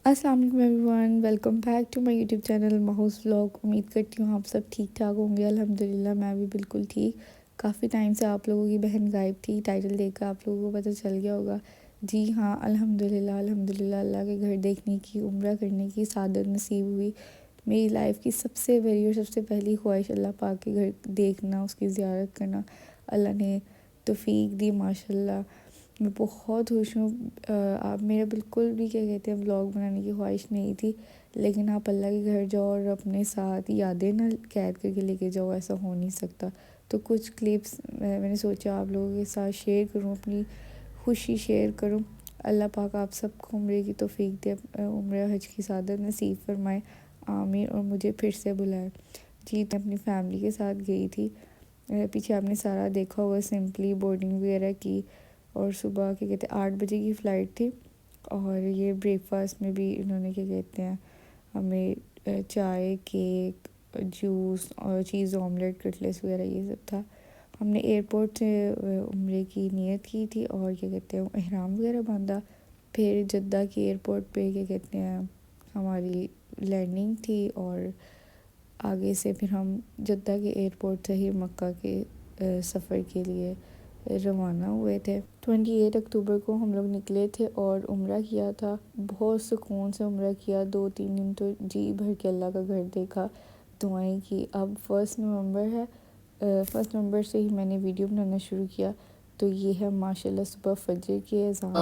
अस्सलाम वालेकुम everyone, welcome back to my YouTube channel Mahoos vlog. उम्मीद करती हूँ आप सब ठीक ठाक होंगे। अल्हम्दुलिल्लाह मैं भी बिल्कुल ठीक। काफ़ी टाइम से आप लोगों की बहन गायब थी। टाइटल देखकर आप लोगों को पता चल गया होगा। जी हाँ, अल्हम्दुलिल्लाह अल्हम्दुलिल्लाह अल्लाह के घर देखने की, उम्रा करने की सादत नसीब हुई। मेरी लाइफ की सबसे बड़ी और सबसे पहली ख्वाहिश अल्लाह पाक के घर देखना, उसकी ज़ियारत करना। अल्लाह ने तौफीक दी माशाल्लाह। मैं बहुत खुश हूँ। आप मेरा बिल्कुल भी क्या कहते हैं व्लॉग बनाने की ख्वाहिश नहीं थी, लेकिन आप अल्लाह के घर जाओ और अपने साथ यादें ना कैद करके लेके जाओ, ऐसा हो नहीं सकता। तो कुछ क्लिप्स मैंने सोचा आप लोगों के साथ शेयर करूँ, अपनी खुशी शेयर करूँ। अल्लाह पाक आप सबको उम्र की तौफीक दे, उम्र हज की सादत नसीब फरमाए, आमीन। और मुझे फिर से बुलाए। जी मैं अपनी फैमिली के साथ गई थी। पीछे आपने सारा देखा होगा, सिंपली बोर्डिंग वगैरह की। और सुबह क्या कहते हैं 8 बजे की फ़्लाइट थी। और ये ब्रेकफास्ट में भी इन्होंने क्या कहते हैं हमें चाय, केक, जूस और चीज़ ऑमलेट, कटलेट्स वगैरह ये सब था। हमने एयरपोर्ट से उम्रे की नीयत की थी और क्या कहते हैं एहराम वगैरह बांधा। फिर जद्दा के एयरपोर्ट पे क्या कहते हैं हमारी लैंडिंग थी। और आगे से फिर हम जद्दा के एयरपोर्ट से ही मक्का के सफ़र के लिए रवाना हुए थे। 28 अक्टूबर को हम लोग निकले थे और उम्रा किया था। बहुत सुकून से उम्रा किया। 2-3 दिन तो जी भर के अल्लाह का घर देखा, दुआएं की। अब 1 नवंबर है। 1 नवंबर से ही मैंने वीडियो बनाना शुरू किया। तो ये है माशाल्लाह सुबह फजर की अज़ान।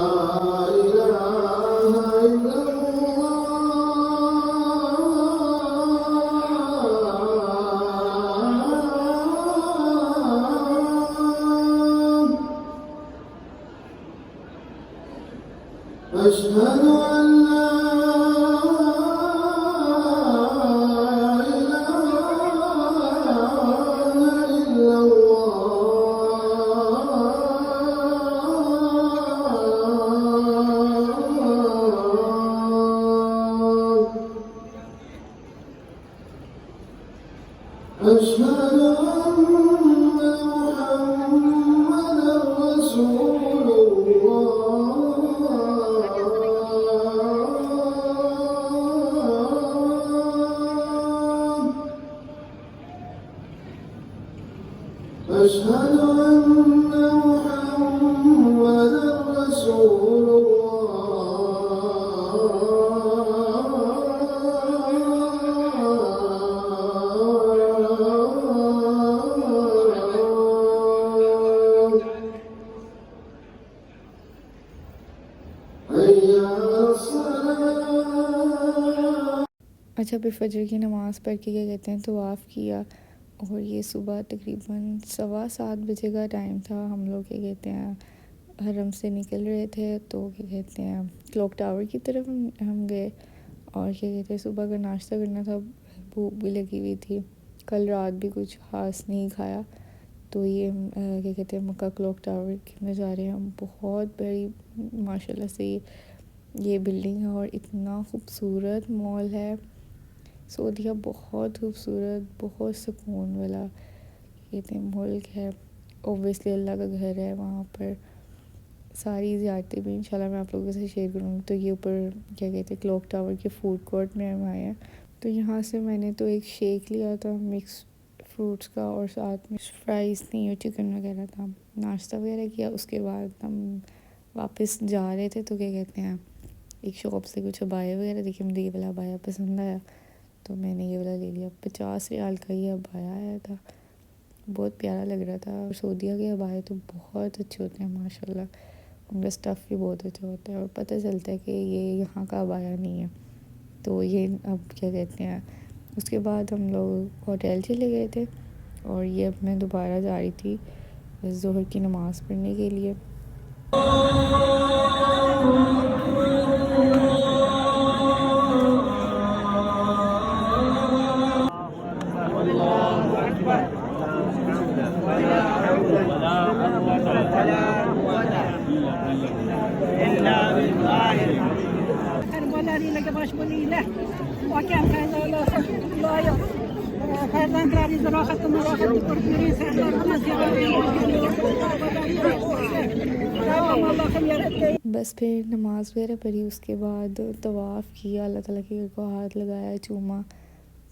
अशहदु अल्ला अशहदु अन्ना मुहम्मदर रसूलुल्लाह। أشهد أن محمدا رسول अच्छा फिर फजर की नमाज़ पढ़ के क्या कहते हैं तवाफ़ किया। और ये सुबह तकरीबन 7:15 बजे का टाइम था। हम लोग क्या कहते हैं हरम से निकल रहे थे। तो क्या कहते हैं क्लॉक टावर की तरफ हम गए। और क्या कहते हैं सुबह का नाश्ता करना था, भूख भी लगी हुई थी। कल रात भी कुछ खास नहीं खाया। तो ये क्या कहते हैं मक्का क्लॉक टावर के नज़ारे हम बहुत बड़ी माशाल्लाह से ये बिल्डिंग है। और इतना खूबसूरत मॉल है सऊदीया, बहुत खूबसूरत, बहुत सुकून वाला कहते हैं मुल्क है। ओबियसली अल्लाह का घर है वहाँ पर। सारी ज़ियारतें भी इंशाल्लाह मैं आप लोगों के साथ शेयर करूँगी। तो ये ऊपर क्या कहते हैं क्लॉक टावर के फूड कोर्ट में हम आए हैं। तो यहाँ से मैंने तो एक शेक लिया था मिक्स फ्रूट्स का, और साथ में फ्राइज़ थी और चिकन वगैरह था। नाश्ता वगैरह किया। उसके बाद हम वापस जा रहे थे। तो क्या कहते हैं एक शॉप से कुछ अबाया वगैरह देखी, मुझे ये वाला अबाया पसंद आया तो मैंने ये वाला ले लिया। 50 रियाल का ये अबाया आया था, बहुत प्यारा लग रहा था। और सऊदीया के अबाए तो बहुत अच्छे होते हैं माशाल्लाह, उनका स्टफ़ भी बहुत अच्छा होता है। और पता चलता है कि ये यहाँ का अबाया नहीं है। तो ये अब क्या कहते हैं उसके बाद हम लोग होटल चले गए थे। और ये अब मैं दोबारा जा रही थी ज़ोहर की नमाज़ पढ़ने के लिए। बस फिर नमाज़ वगैरह पढ़ी, उसके बाद तवाफ़ किया, अल्लाह ताला के घर को हाथ लगाया, चूमा।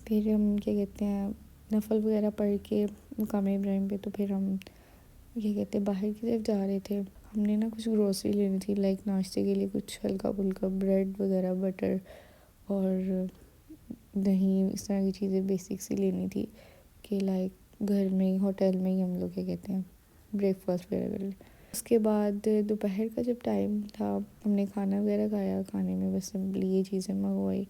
फिर हम क्या कहते हैं नफल वगैरह पढ़ के मकाम इब्राहिम पे, तो फिर हम क्या कहते हैं बाहर की तरफ जा रहे थे। हमने ना कुछ ग्रोसरी लेनी थी, लाइक नाश्ते के लिए कुछ हल्का फुल्का ब्रेड वगैरह, बटर और दही, इस तरह की चीज़ें बेसिक सी लेनी थी कि लाइक घर में ही, होटल में ही हम लोग क्या कहते हैं ब्रेकफास्ट वगैरह कर लें। उसके बाद दोपहर का जब टाइम था, हमने खाना वगैरह खाया, खाने में बस सिंपली ये चीज़ें मंगवाई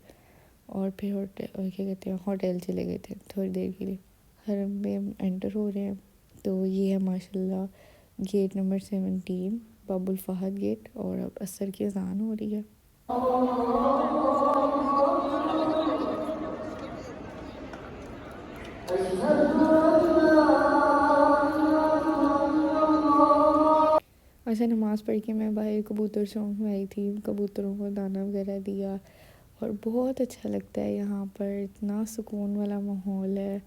और फिर होटल, और क्या कहते हैं होटल चले गए थे थोड़ी देर के लिए। हरम में हम एंटर हो रहे हैं, तो ये है माशाल्लाह गेट नंबर 17, बाबुल फहद गेट, और अब असर की अजान हो रही है। अच्छा, नमाज़ पढ़ के मैं बाहर कबूतर चौक में आई थी, कबूतरों को दाना वगैरह दिया और बहुत अच्छा लगता है यहाँ पर, इतना सुकून वाला माहौल है,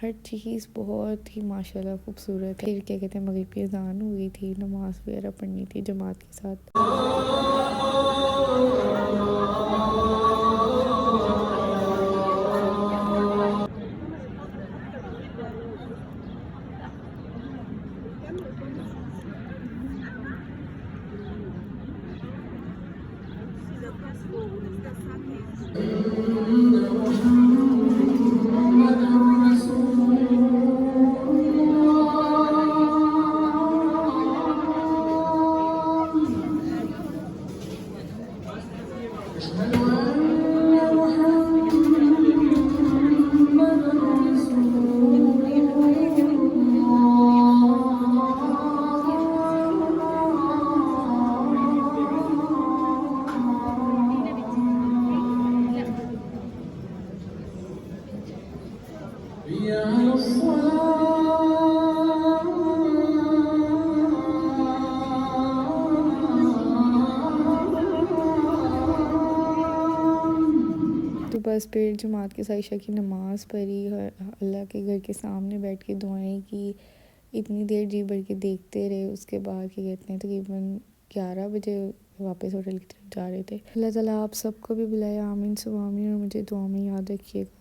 हर चीज़ बहुत ही माशाल्लाह खूबसूरत है। फिर क्या कहते हैं मगरिब की अज़ान हो गई थी, नमाज़ वगैरह पढ़नी थी जमात के साथ। तो बस फिर जमात के साथ इशा की नमाज़ पढ़ी, अल्लाह के घर के सामने बैठ के दुआएं की, इतनी देर जी भर के देखते रहे। उसके बाद क्या कहते हैं तकरीबन 11 बजे वापस होटल की तरफ जा रहे थे। अल्लाह ताला आप सबको भी बुलाया, आमीन सुबह आमीन, और मुझे दुआ में याद रखिएगा।